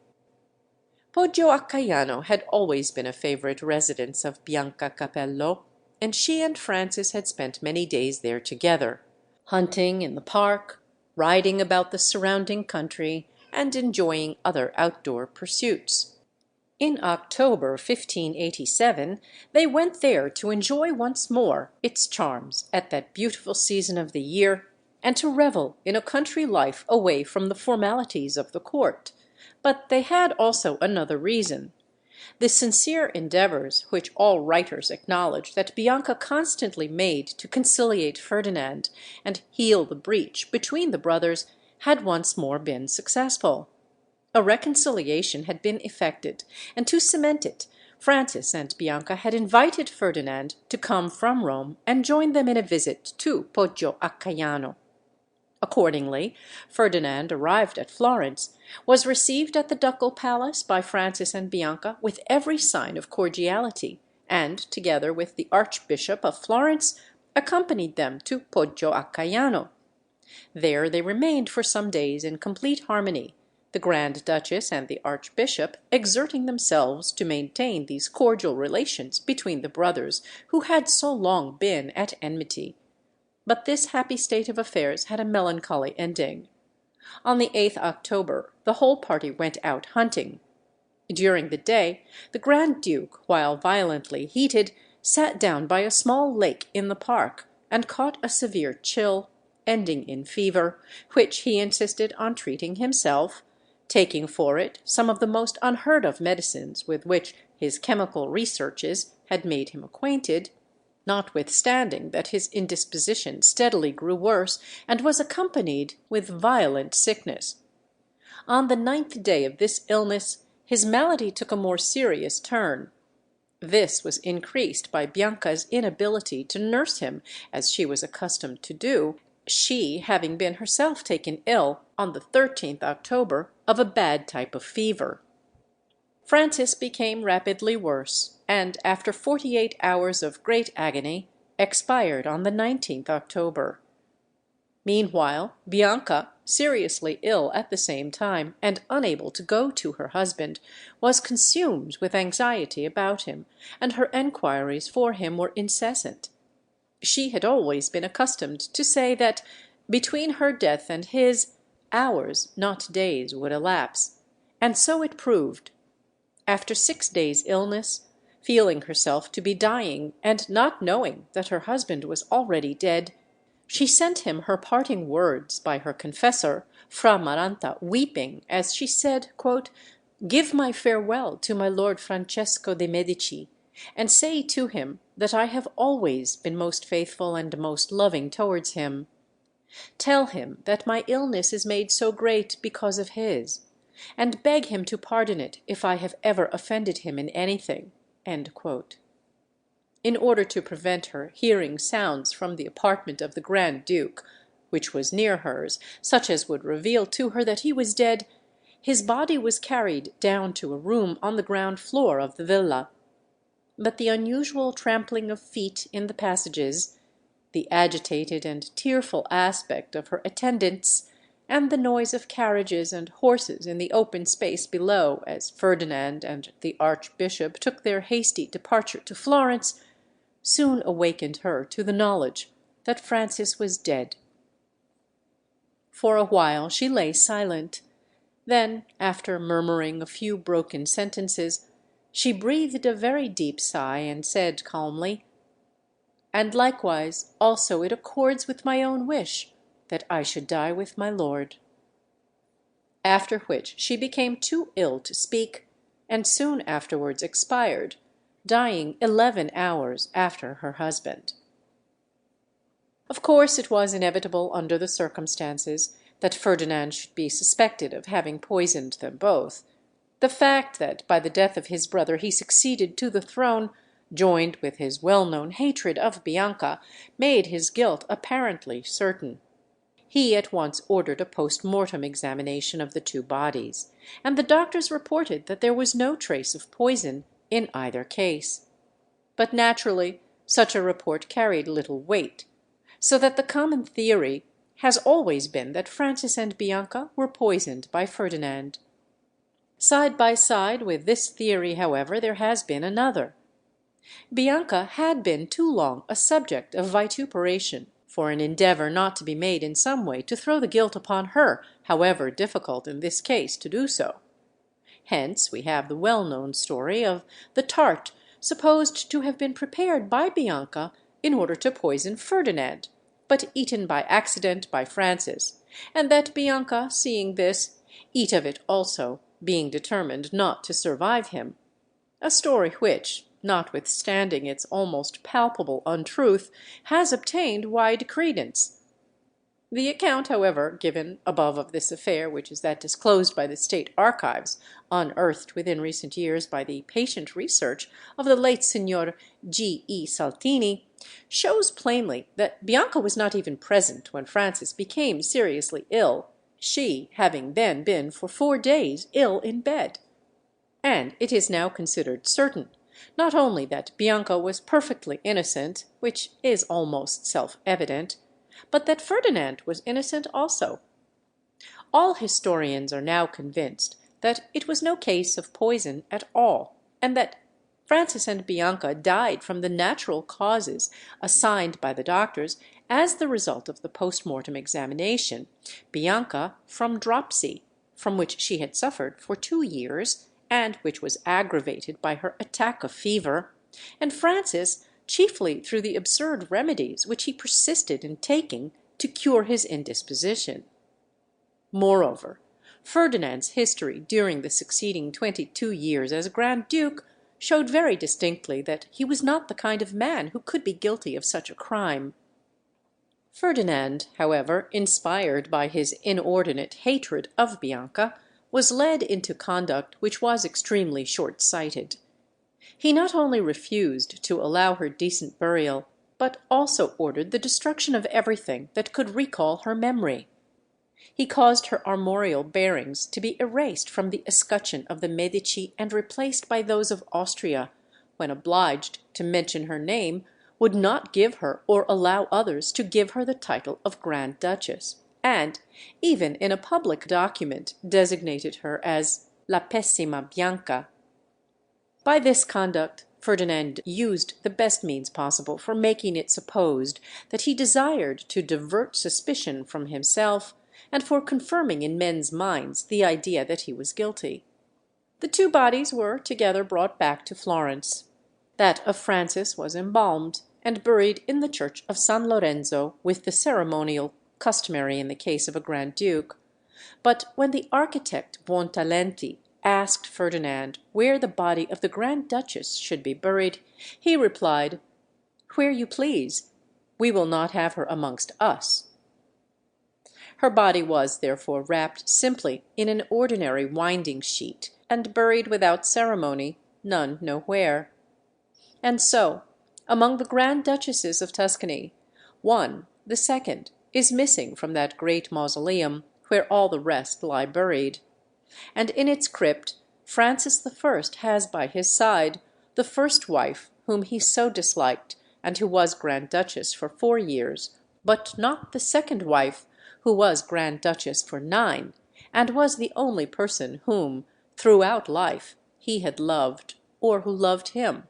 Poggio a Caiano had always been a favorite residence of Bianca Capello, and she and Francis had spent many days there together, hunting in the park, riding about the surrounding country, and enjoying other outdoor pursuits. In October 1587 they went there to enjoy once more its charms at that beautiful season of the year, and to revel in a country life away from the formalities of the court. But they had also another reason. The sincere endeavours which all writers acknowledge that Bianca constantly made to conciliate Ferdinand and heal the breach between the brothers had once more been successful. A reconciliation had been effected, and to cement it, Francis and Bianca had invited Ferdinand to come from Rome and join them in a visit to Poggio a Caiano. Accordingly, Ferdinand arrived at Florence, was received at the ducal palace by Francis and Bianca with every sign of cordiality, and, together with the Archbishop of Florence, accompanied them to Poggio a Caiano. There they remained for some days in complete harmony, the Grand Duchess and the Archbishop exerting themselves to maintain these cordial relations between the brothers who had so long been at enmity. But this happy state of affairs had a melancholy ending. On the 8th October the whole party went out hunting. During the day, the Grand Duke, while violently heated, sat down by a small lake in the park, and caught a severe chill, ending in fever, which he insisted on treating himself, taking for it some of the most unheard-of medicines with which his chemical researches had made him acquainted, notwithstanding that his indisposition steadily grew worse and was accompanied with violent sickness. On the 9th day of this illness his malady took a more serious turn. This was increased by Bianca's inability to nurse him as she was accustomed to do, she having been herself taken ill on the 13th October of a bad type of fever. Francis became rapidly worse, and after 48 hours of great agony, expired on the 19th October. Meanwhile, Bianca, seriously ill at the same time, and unable to go to her husband, was consumed with anxiety about him, and her enquiries for him were incessant. She had always been accustomed to say that, between her death and his, hours, not days, would elapse, and so it proved. After 6 days' illness, feeling herself to be dying, and not knowing that her husband was already dead, she sent him her parting words by her confessor, Fra Maranta, weeping, as she said, "Give my farewell to my lord Francesco de Medici, and say to him that I have always been most faithful and most loving towards him. Tell him that my illness is made so great because of his, and beg him to pardon it if I have ever offended him in anything." In order to prevent her hearing sounds from the apartment of the Grand Duke, which was near hers, such as would reveal to her that he was dead, his body was carried down to a room on the ground floor of the villa. But the unusual trampling of feet in the passages, the agitated and tearful aspect of her attendants, and the noise of carriages and horses in the open space below, as Ferdinand and the Archbishop took their hasty departure to Florence, soon awakened her to the knowledge that Francis was dead. For a while she lay silent. Then, after murmuring a few broken sentences, she breathed a very deep sigh and said calmly, "And likewise also it accords with my own wish that I should die with my lord." After which she became too ill to speak, and soon afterwards expired, dying 11 hours after her husband. Of course it was inevitable under the circumstances that Ferdinand should be suspected of having poisoned them both. The fact that by the death of his brother he succeeded to the throne, joined with his well-known hatred of Bianca, made his guilt apparently certain. He at once ordered a post-mortem examination of the two bodies, and the doctors reported that there was no trace of poison in either case. But naturally such a report carried little weight, so that the common theory has always been that Francis and Bianca were poisoned by Ferdinand. Side by side with this theory, however, there has been another. Bianca had been too long a subject of vituperation for an endeavour not to be made in some way to throw the guilt upon her, however difficult in this case to do so. Hence we have the well-known story of the tart supposed to have been prepared by Bianca in order to poison Ferdinand, but eaten by accident by Francis, and that Bianca, seeing this, eat of it also, being determined not to survive him; a story which, notwithstanding its almost palpable untruth, has obtained wide credence. The account, however, given above of this affair, which is that disclosed by the State Archives, unearthed within recent years by the patient research of the late Signor G. E. Saltini, shows plainly that Bianca was not even present when Francis became seriously ill, she having then been for 4 days ill in bed. And it is now considered certain, not only that Bianca was perfectly innocent, which is almost self-evident, but that Ferdinand was innocent also. All historians are now convinced that it was no case of poison at all, and that Francis and Bianca died from the natural causes assigned by the doctors as the result of the post-mortem examination, Bianca from dropsy, from which she had suffered for 2 years, and which was aggravated by her attack of fever, and Francis chiefly through the absurd remedies which he persisted in taking to cure his indisposition. Moreover, Ferdinand's history during the succeeding 22 years as Grand Duke showed very distinctly that he was not the kind of man who could be guilty of such a crime. Ferdinand, however, inspired by his inordinate hatred of Bianca, was led into conduct which was extremely short-sighted. He not only refused to allow her decent burial, but also ordered the destruction of everything that could recall her memory. He caused her armorial bearings to be erased from the escutcheon of the Medici and replaced by those of Austria, when obliged to mention her name, would not give her or allow others to give her the title of Grand Duchess, and even in a public document designated her as La Pessima Bianca. By this conduct Ferdinand used the best means possible for making it supposed that he desired to divert suspicion from himself, and for confirming in men's minds the idea that he was guilty. The two bodies were together brought back to Florence. That of Francis was embalmed and buried in the church of San Lorenzo with the ceremonial customary in the case of a Grand Duke. But when the architect Buontalenti asked Ferdinand where the body of the Grand Duchess should be buried, he replied, "Where you please. We will not have her amongst us." Her body was, therefore, wrapped simply in an ordinary winding sheet, and buried without ceremony, none know where. And so, among the Grand Duchesses of Tuscany, one, the second, is missing from that great mausoleum where all the rest lie buried. And in its crypt Francis I has by his side the first wife whom he so disliked, and who was Grand Duchess for 4 years, but not the second wife, who was Grand Duchess for 9, and was the only person whom, throughout life, he had loved, or who loved him.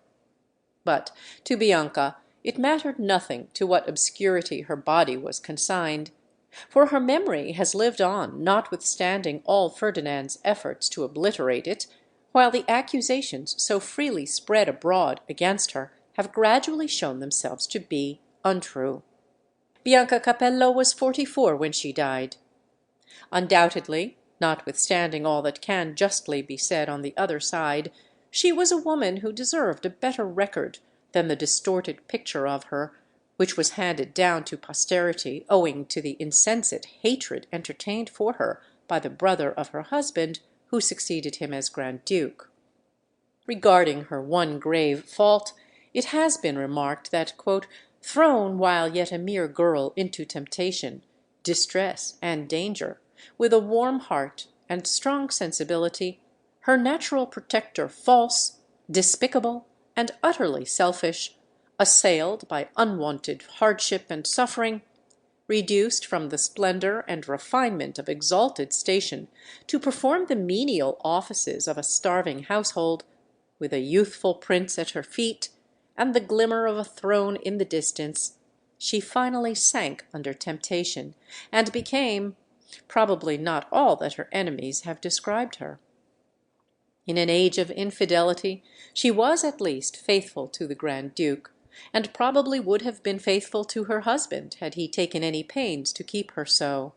But to Bianca it mattered nothing to what obscurity her body was consigned, for her memory has lived on notwithstanding all Ferdinand's efforts to obliterate it, while the accusations so freely spread abroad against her have gradually shown themselves to be untrue. Bianca Capello was 44 when she died. Undoubtedly, notwithstanding all that can justly be said on the other side, she was a woman who deserved a better record than the distorted picture of her, which was handed down to posterity owing to the insensate hatred entertained for her by the brother of her husband, who succeeded him as Grand Duke. Regarding her one grave fault, it has been remarked that, "thrown while yet a mere girl into temptation, distress, and danger, with a warm heart and strong sensibility, her natural protector false, despicable, and utterly selfish, assailed by unwonted hardship and suffering, reduced from the splendor and refinement of exalted station to perform the menial offices of a starving household, with a youthful prince at her feet, and the glimmer of a throne in the distance, she finally sank under temptation, and became probably not all that her enemies have described her. In an age of infidelity she was at least faithful to the Grand Duke, and probably would have been faithful to her husband had he taken any pains to keep her so."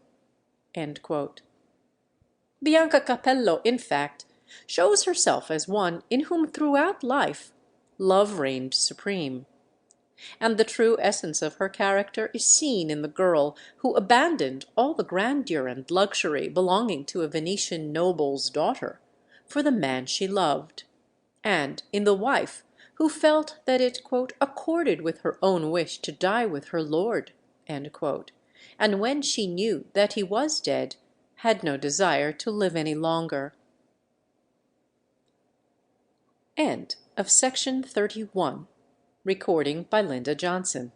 Bianca Capello, in fact, shows herself as one in whom throughout life love reigned supreme. And the true essence of her character is seen in the girl who abandoned all the grandeur and luxury belonging to a Venetian noble's daughter for the man she loved, and in the wife who felt that it "accorded with her own wish to die with her lord," and when she knew that he was dead, had no desire to live any longer. End of section 31. Recording by Linda Johnson.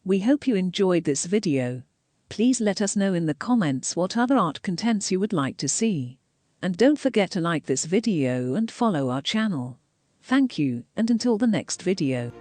We hope you enjoyed this video. Please let us know in the comments what other art contents you would like to see. And don't forget to like this video and follow our channel. Thank you, and until the next video.